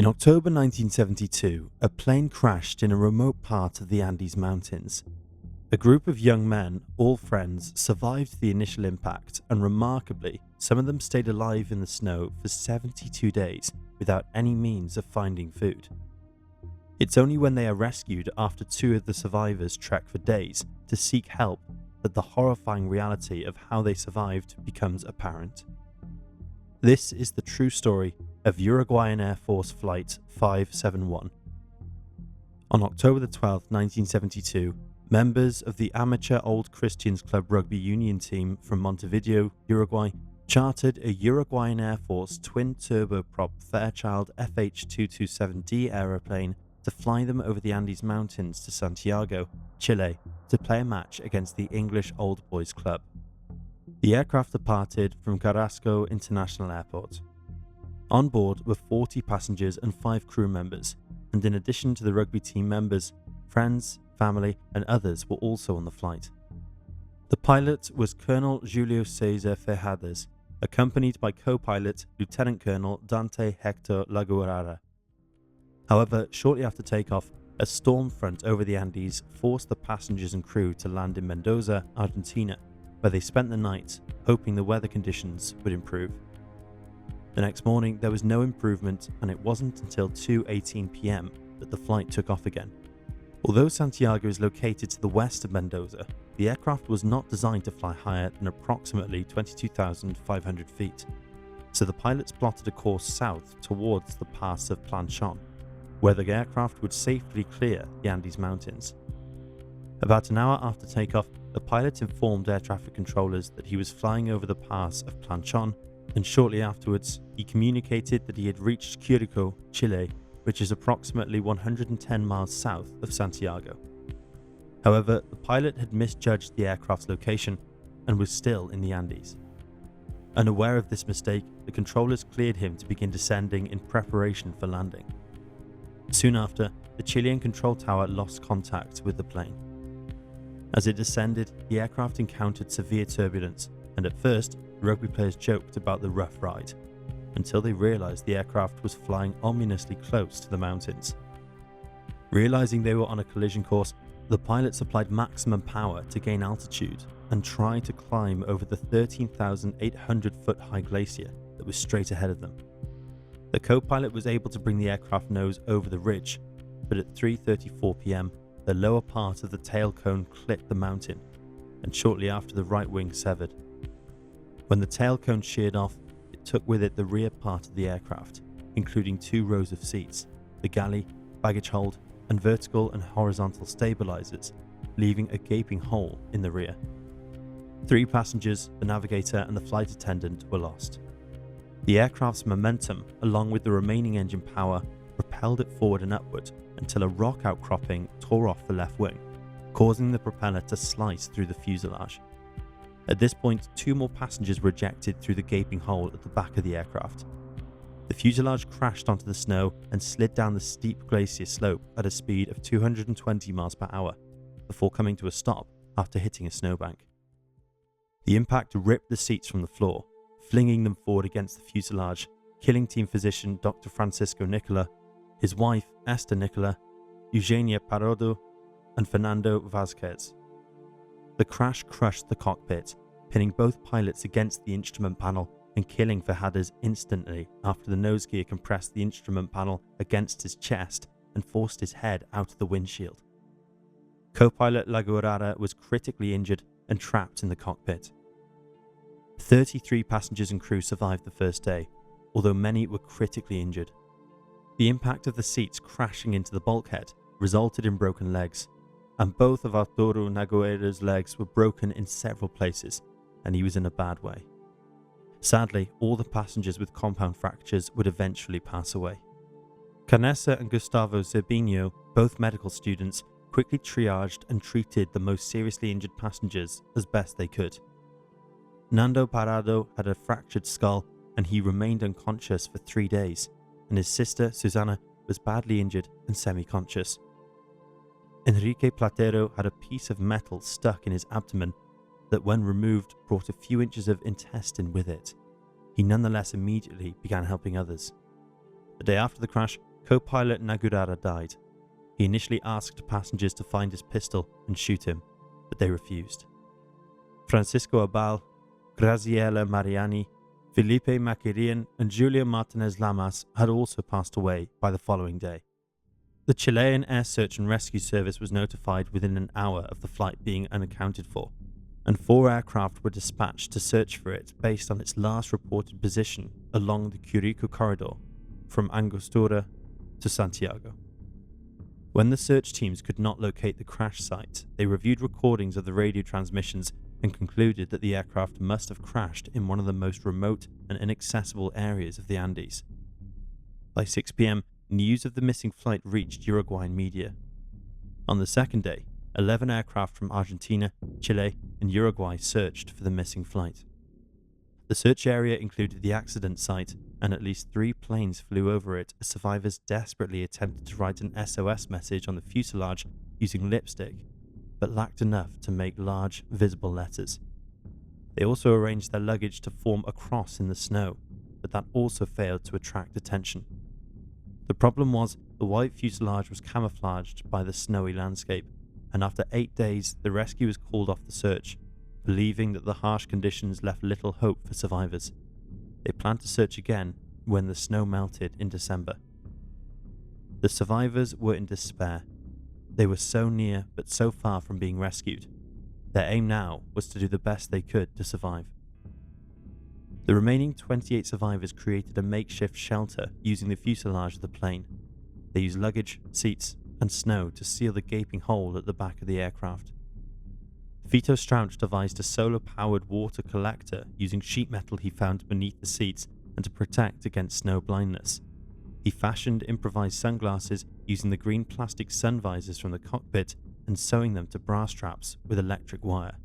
In October 1972, a plane crashed in a remote part of the Andes Mountains. A group of young men, all friends, survived the initial impact, and remarkably, some of them stayed alive in the snow for 72 days without any means of finding food. It's only when they are rescued after two of the survivors trek for days to seek help that the horrifying reality of how they survived becomes apparent. This is the true story of Uruguayan Air Force Flight 571. On October the 12th, 1972, members of the amateur Old Christians Club rugby union team from Montevideo, Uruguay, chartered a Uruguayan Air Force twin-turboprop Fairchild FH-227D aeroplane to fly them over the Andes Mountains to Santiago, Chile, to play a match against the English Old Boys Club. The aircraft departed from Carrasco International Airport. On board were 40 passengers and 5 crew members, and in addition to the rugby team members, friends, family, and others were also on the flight. The pilot was Colonel Julio Cesar Ferradas, accompanied by co-pilot Lieutenant Colonel Dante Hector Laguarara. However, shortly after takeoff, a storm front over the Andes forced the passengers and crew to land in Mendoza, Argentina, where they spent the night, hoping the weather conditions would improve. The next morning, there was no improvement, and it wasn't until 2:18 p.m. that the flight took off again. Although Santiago is located to the west of Mendoza, the aircraft was not designed to fly higher than approximately 22,500 feet, so the pilots plotted a course south towards the pass of Planchon, where the aircraft would safely clear the Andes Mountains. About an hour after takeoff, the pilot informed air traffic controllers that he was flying over the pass of Planchon, and shortly afterwards, he communicated that he had reached Curicó, Chile, which is approximately 110 miles south of Santiago. However, the pilot had misjudged the aircraft's location and was still in the Andes. Unaware of this mistake, the controllers cleared him to begin descending in preparation for landing. Soon after, the Chilean control tower lost contact with the plane. As it descended, the aircraft encountered severe turbulence, and at first, rugby players joked about the rough ride, until they realized the aircraft was flying ominously close to the mountains. Realizing they were on a collision course, the pilots applied maximum power to gain altitude and tried to climb over the 13,800-foot high glacier that was straight ahead of them. The co-pilot was able to bring the aircraft nose over the ridge, but at 3:34 p.m, the lower part of the tail cone clipped the mountain, and shortly after the right wing severed. When the tail cone sheared off, it took with it the rear part of the aircraft, including 2 rows of seats, the galley, baggage hold, and vertical and horizontal stabilizers, leaving a gaping hole in the rear. 3 passengers, the navigator, and the flight attendant were lost. The aircraft's momentum, along with the remaining engine power, propelled it forward and upward until a rock outcropping tore off the left wing, causing the propeller to slice through the fuselage. At this point, 2 more passengers were ejected through the gaping hole at the back of the aircraft. The fuselage crashed onto the snow and slid down the steep glacier slope at a speed of 220 miles per hour, before coming to a stop after hitting a snowbank. The impact ripped the seats from the floor, flinging them forward against the fuselage, killing team physician Dr. Francisco Nicola, his wife Esther Nicola, Eugenia Parado, and Fernando Vazquez. The crash crushed the cockpit, pinning both pilots against the instrument panel and killing Ferradas instantly after the nose gear compressed the instrument panel against his chest and forced his head out of the windshield. Co-pilot Laguarara was critically injured and trapped in the cockpit. 33 passengers and crew survived the first day, although many were critically injured. The impact of the seats crashing into the bulkhead resulted in broken legs, and both of Arturo Naguera's legs were broken in several places, and he was in a bad way. Sadly, all the passengers with compound fractures would eventually pass away. Canessa and Gustavo Zerbino, both medical students, quickly triaged and treated the most seriously injured passengers as best they could. Nando Parado had a fractured skull, and he remained unconscious for 3 days, and his sister, Susana, was badly injured and semi-conscious. Enrique Platero had a piece of metal stuck in his abdomen that, when removed, brought a few inches of intestine with it. He nonetheless immediately began helping others. The day after the crash, co-pilot Nagurara died. He initially asked passengers to find his pistol and shoot him, but they refused. Francisco Abal, Graziella Mariani, Felipe Macarian and Julia Martinez Lamas had also passed away by the following day. The Chilean Air Search and Rescue Service was notified within an hour of the flight being unaccounted for, and 4 aircraft were dispatched to search for it based on its last reported position along the Curico corridor from Angostura to Santiago. When the search teams could not locate the crash site, they reviewed recordings of the radio transmissions and concluded that the aircraft must have crashed in one of the most remote and inaccessible areas of the Andes. By 6 p.m, news of the missing flight reached Uruguayan media. On the second day, 11 aircraft from Argentina, Chile, and Uruguay searched for the missing flight. The search area included the accident site, and at least 3 planes flew over it as survivors desperately attempted to write an SOS message on the fuselage using lipstick, but lacked enough to make large, visible letters. They also arranged their luggage to form a cross in the snow, but that also failed to attract attention. The problem was the white fuselage was camouflaged by the snowy landscape, and after 8 days the rescuers called off the search, believing that the harsh conditions left little hope for survivors. They planned to search again when the snow melted in December. The survivors were in despair. They were so near but so far from being rescued. Their aim now was to do the best they could to survive. The remaining 28 survivors created a makeshift shelter using the fuselage of the plane. They used luggage, seats, and snow to seal the gaping hole at the back of the aircraft. Vito Strauch devised a solar-powered water collector using sheet metal he found beneath the seats and to protect against snow blindness. He fashioned improvised sunglasses using the green plastic sun visors from the cockpit and sewing them to bra straps with electric wire.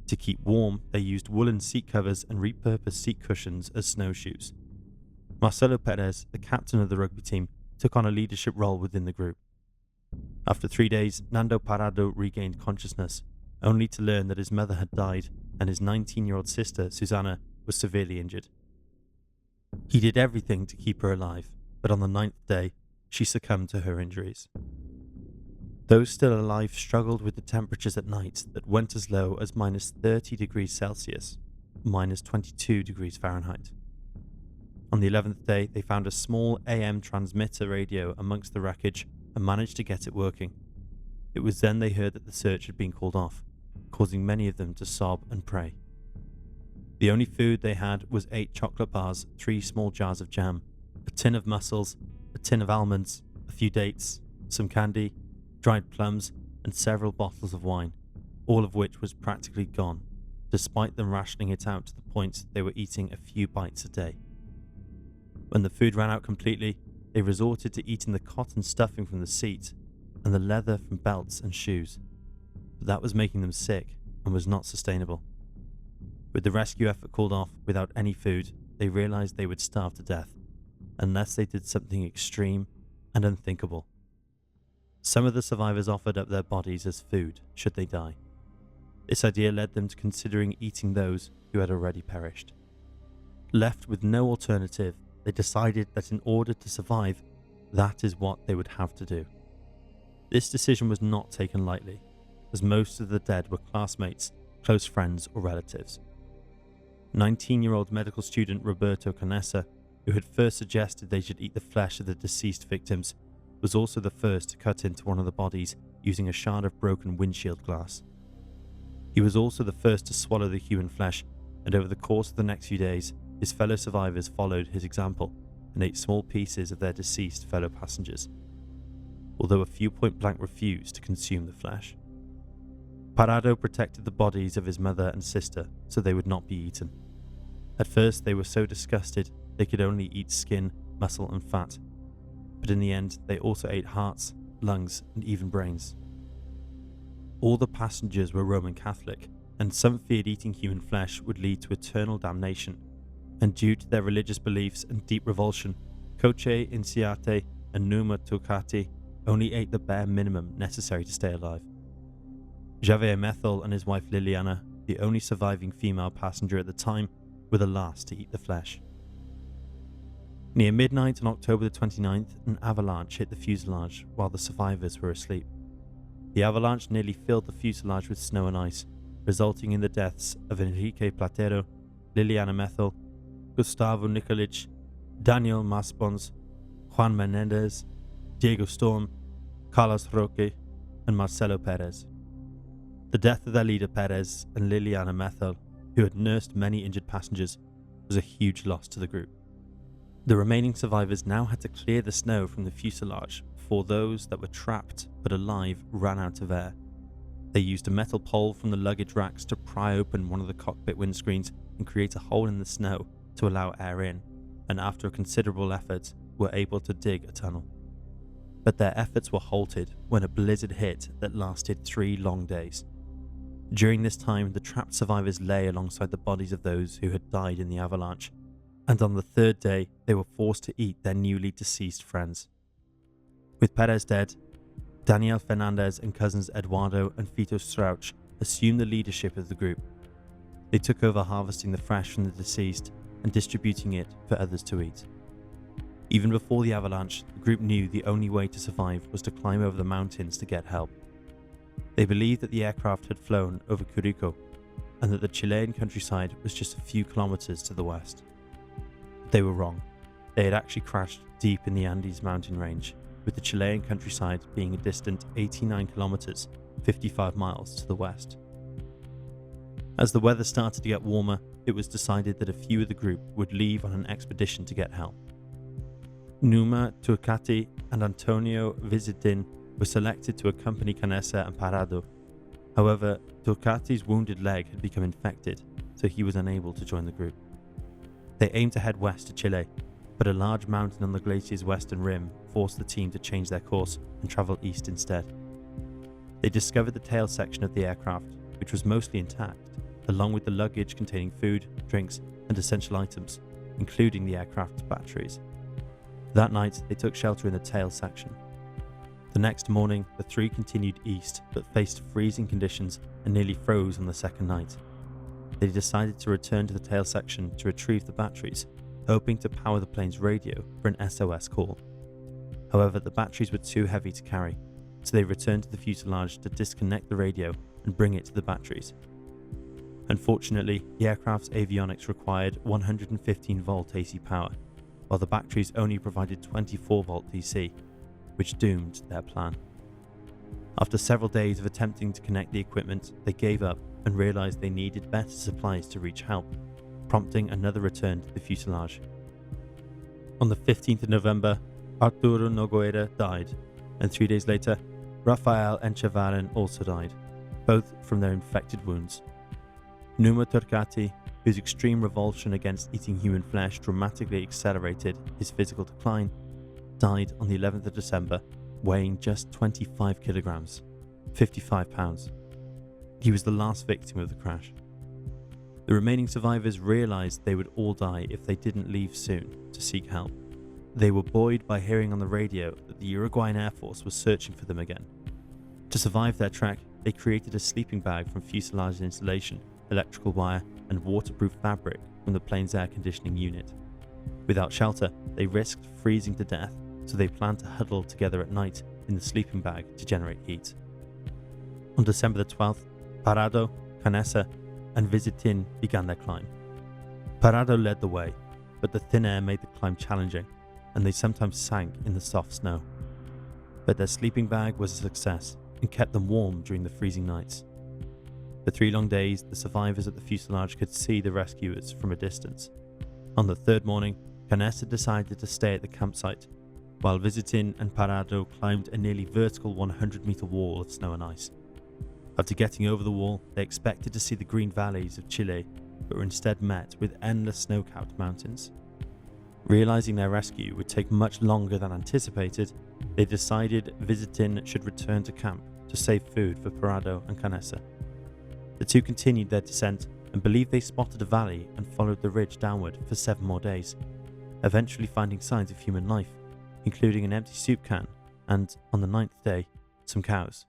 To keep warm, they used woolen seat covers and repurposed seat cushions as snowshoes. Marcelo Perez, the captain of the rugby team, took on a leadership role within the group. After 3 days, Nando Parado regained consciousness, only to learn that his mother had died and his 19-year-old sister, Susana, was severely injured. He did everything to keep her alive, but on the 9th day, she succumbed to her injuries. Those still alive struggled with the temperatures at night that went as low as minus 30 degrees Celsius, minus 22 degrees Fahrenheit. On the 11th day, they found a small AM transmitter radio amongst the wreckage and managed to get it working. It was then they heard that the search had been called off, causing many of them to sob and pray. The only food they had was 8 chocolate bars, 3 small jars of jam, a tin of mussels, a tin of almonds, a few dates, some candy, dried plums, and several bottles of wine, all of which was practically gone, despite them rationing it out to the point they were eating a few bites a day. When the food ran out completely, they resorted to eating the cotton stuffing from the seat and the leather from belts and shoes, but that was making them sick and was not sustainable. With the rescue effort called off without any food, they realized they would starve to death, unless they did something extreme and unthinkable. Some of the survivors offered up their bodies as food should they die. This idea led them to considering eating those who had already perished. Left with no alternative, they decided that in order to survive, that is what they would have to do. This decision was not taken lightly, as most of the dead were classmates, close friends, or relatives. 19-year-old medical student Roberto Canessa, who had first suggested they should eat the flesh of the deceased victims, was also the first to cut into one of the bodies using a shard of broken windshield glass. He was also the first to swallow the human flesh, and over the course of the next few days, his fellow survivors followed his example and ate small pieces of their deceased fellow passengers, although a few point-blank refused to consume the flesh. Parado protected the bodies of his mother and sister so they would not be eaten. At first they were so disgusted they could only eat skin, muscle and fat, but in the end they also ate hearts, lungs and even brains. All the passengers were Roman Catholic, and some feared eating human flesh would lead to eternal damnation, and due to their religious beliefs and deep revulsion, Coche, Inciate and Numa Tocati only ate the bare minimum necessary to stay alive. Javier Methel and his wife Liliana, the only surviving female passenger at the time, were the last to eat the flesh. Near midnight on October the 29th, an avalanche hit the fuselage while the survivors were asleep. The avalanche nearly filled the fuselage with snow and ice, resulting in the deaths of Enrique Platero, Liliana Methel, Gustavo Nikolic, Daniel Maspons, Juan Menendez, Diego Storm, Carlos Roque, and Marcelo Perez. The death of their leader Perez and Liliana Methel, who had nursed many injured passengers, was a huge loss to the group. The remaining survivors now had to clear the snow from the fuselage before those that were trapped but alive ran out of air. They used a metal pole from the luggage racks to pry open one of the cockpit windscreens and create a hole in the snow to allow air in, and after a considerable effort were able to dig a tunnel. But their efforts were halted when a blizzard hit that lasted 3 long days. During this time, the trapped survivors lay alongside the bodies of those who had died in the avalanche, and on the 3rd day, they were forced to eat their newly deceased friends. With Perez dead, Daniel Fernandez and cousins Eduardo and Fito Strauch assumed the leadership of the group. They took over harvesting the fresh from the deceased and distributing it for others to eat. Even before the avalanche, the group knew the only way to survive was to climb over the mountains to get help. They believed that the aircraft had flown over Curico and that the Chilean countryside was just a few kilometers to the west. They were wrong. They had actually crashed deep in the Andes mountain range, with the Chilean countryside being a distant 89 kilometers, 55 miles to the west. As the weather started to get warmer, it was decided that a few of the group would leave on an expedition to get help. Numa Turcati and Antonio Visitin were selected to accompany Canessa and Parado. However, Turcati's wounded leg had become infected, so he was unable to join the group. They aimed to head west to Chile, but a large mountain on the glacier's western rim forced the team to change their course and travel east instead. They discovered the tail section of the aircraft, which was mostly intact, along with the luggage containing food, drinks, and essential items, including the aircraft's batteries. That night, they took shelter in the tail section. The next morning, the 3 continued east, but faced freezing conditions and nearly froze on the second night. They decided to return to the tail section to retrieve the batteries, hoping to power the plane's radio for an SOS call. However, the batteries were too heavy to carry, so they returned to the fuselage to disconnect the radio and bring it to the batteries. Unfortunately, the aircraft's avionics required 115-volt AC power, while the batteries only provided 24-volt DC, which doomed their plan. After several days of attempting to connect the equipment, they gave up and realized they needed better supplies to reach help, prompting another return to the fuselage. On the 15th of November, Arturo Nogueira died, and 3 days later, Rafael Enchevaran also died, both from their infected wounds. Numa Turcati, whose extreme revulsion against eating human flesh dramatically accelerated his physical decline, died on the 11th of December, weighing just 25 kilograms, 55 pounds. He was the last victim of the crash. The remaining survivors realized they would all die if they didn't leave soon to seek help. They were buoyed by hearing on the radio that the Uruguayan Air Force was searching for them again. To survive their trek, they created a sleeping bag from fuselage insulation, electrical wire, and waterproof fabric from the plane's air conditioning unit. Without shelter, they risked freezing to death, so they planned to huddle together at night in the sleeping bag to generate heat. On December the 12th, Parado, Canessa, and Visitin began their climb. Parado led the way, but the thin air made the climb challenging, and they sometimes sank in the soft snow. But their sleeping bag was a success and kept them warm during the freezing nights. For 3 long days, the survivors at the fuselage could see the rescuers from a distance. On the 3rd morning, Canessa decided to stay at the campsite, while Visitin and Parado climbed a nearly vertical 100-meter wall of snow and ice. After getting over the wall, they expected to see the green valleys of Chile, but were instead met with endless snow-capped mountains. Realizing their rescue would take much longer than anticipated, they decided Visitin should return to camp to save food for Parado and Canessa. The 2 continued their descent and believed they spotted a valley and followed the ridge downward for 7 more days, eventually finding signs of human life, including an empty soup can and, on the 9th day, some cows.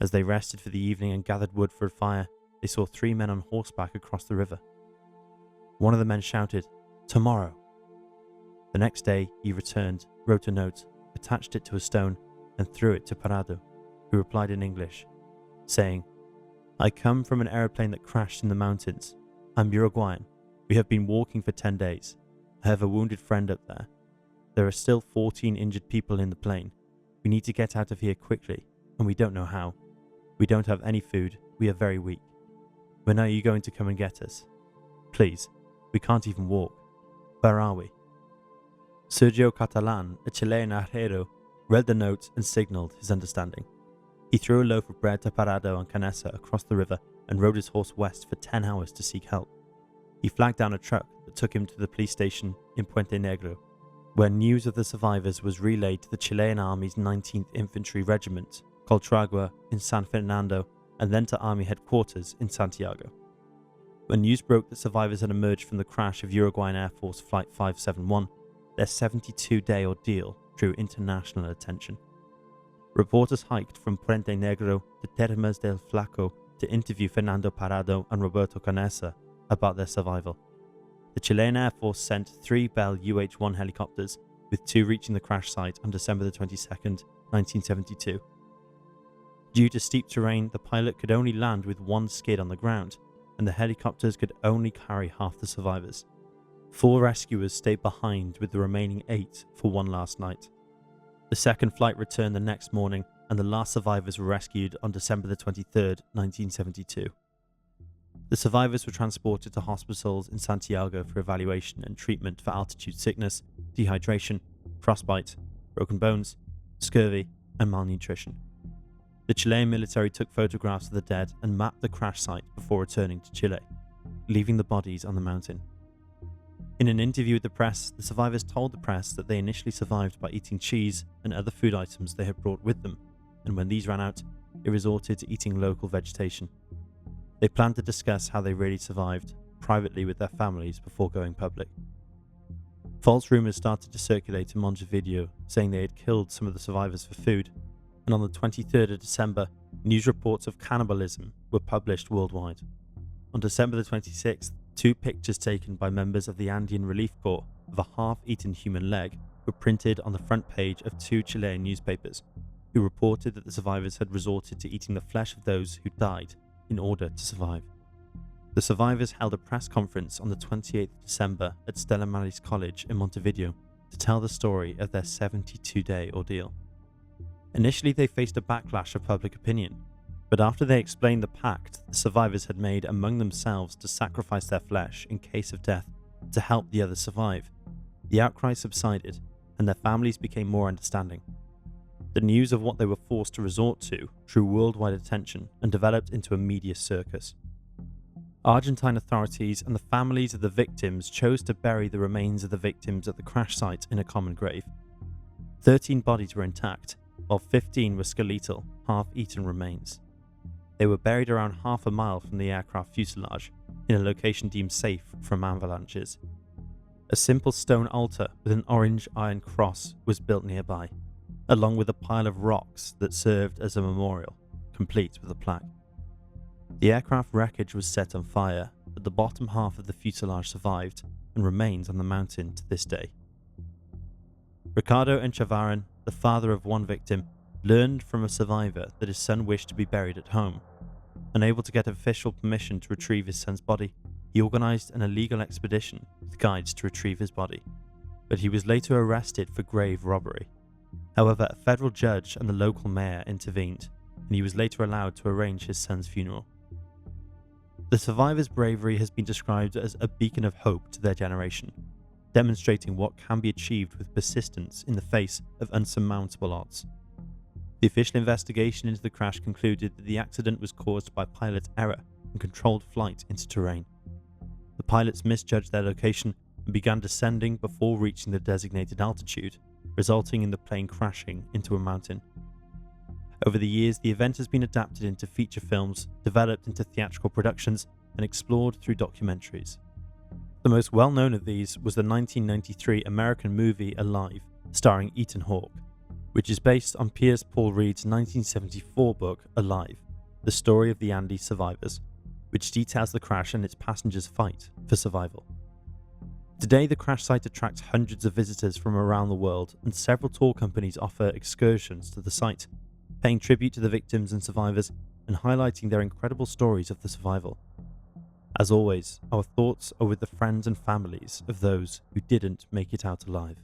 As they rested for the evening and gathered wood for a fire, they saw 3 men on horseback across the river. One of the men shouted, "Tomorrow!" The next day, he returned, wrote a note, attached it to a stone, and threw it to Parado, who replied in English, saying, "I come from an aeroplane that crashed in the mountains. I'm Uruguayan. We have been walking for 10 days. I have a wounded friend up there. There are still 14 injured people in the plane. We need to get out of here quickly, and we don't know how. We don't have any food. We are very weak. When are you going to come and get us? Please, we can't even walk. Where are we?" Sergio Catalan, a Chilean arriero, read the note and signalled his understanding. He threw a loaf of bread to Parado and Canessa across the river and rode his horse west for 10 hours to seek help. He flagged down a truck that took him to the police station in Puente Negro, where news of the survivors was relayed to the Chilean Army's 19th Infantry Regiment, Coltragua in San Fernando, and then to Army headquarters in Santiago. When news broke that survivors had emerged from the crash of Uruguayan Air Force Flight 571, their 72-day ordeal drew international attention. Reporters hiked from Puente Negro to Termas del Flaco to interview Fernando Parado and Roberto Canessa about their survival. The Chilean Air Force sent 3 Bell UH-1 helicopters, with 2 reaching the crash site on December 22nd, 1972. Due to steep terrain, the pilot could only land with 1 skid on the ground, and the helicopters could only carry half the survivors. 4 rescuers stayed behind with the remaining 8 for one last night. The second flight returned the next morning, and the last survivors were rescued on December 23rd, 1972. The survivors were transported to hospitals in Santiago for evaluation and treatment for altitude sickness, dehydration, frostbite, broken bones, scurvy, and malnutrition. The Chilean military took photographs of the dead and mapped the crash site before returning to Chile, leaving the bodies on the mountain. In an interview with the press, the survivors told the press that they initially survived by eating cheese and other food items they had brought with them, and when these ran out, they resorted to eating local vegetation. They planned to discuss how they really survived, privately with their families before going public. False rumours started to circulate in Montevideo, saying they had killed some of the survivors for food, and on the 23rd of December, news reports of cannibalism were published worldwide. On December the 26th, 2 pictures taken by members of the Andean Relief Corps of a half-eaten human leg were printed on the front page of 2 Chilean newspapers, who reported that the survivors had resorted to eating the flesh of those who died in order to survive. The survivors held a press conference on the 28th of December at Stella Maris College in Montevideo to tell the story of their 72-day ordeal. Initially, they faced a backlash of public opinion, but after they explained the pact the survivors had made among themselves to sacrifice their flesh in case of death to help the others survive, the outcry subsided and their families became more understanding. The news of what they were forced to resort to drew worldwide attention and developed into a media circus. Argentine authorities and the families of the victims chose to bury the remains of the victims at the crash site in a common grave. 13 bodies were intact, while 15 were skeletal, half-eaten remains. They were buried around half a mile from the aircraft fuselage, in a location deemed safe from avalanches. A simple stone altar with an orange iron cross was built nearby, along with a pile of rocks that served as a memorial, complete with a plaque. The aircraft wreckage was set on fire, but the bottom half of the fuselage survived and remains on the mountain to this day. Ricardo Enchavaran, the father of one victim, learned from a survivor that his son wished to be buried at home. Unable to get official permission to retrieve his son's body, he organised an illegal expedition with guides to retrieve his body, but he was later arrested for grave robbery. However, a federal judge and the local mayor intervened, and he was later allowed to arrange his son's funeral. The survivors' bravery has been described as a beacon of hope to their generation, demonstrating what can be achieved with persistence in the face of unsurmountable odds. The official investigation into the crash concluded that the accident was caused by pilot error and controlled flight into terrain. The pilots misjudged their location and began descending before reaching the designated altitude, resulting in the plane crashing into a mountain. Over the years, the event has been adapted into feature films, developed into theatrical productions, and explored through documentaries. The most well-known of these was the 1993 American movie Alive, starring Ethan Hawke, which is based on Piers Paul Reed's 1974 book Alive, the story of the Andes survivors, which details the crash and its passengers' fight for survival. Today, the crash site attracts hundreds of visitors from around the world, and several tour companies offer excursions to the site, paying tribute to the victims and survivors and highlighting their incredible stories of the survival. As always, our thoughts are with the friends and families of those who didn't make it out alive.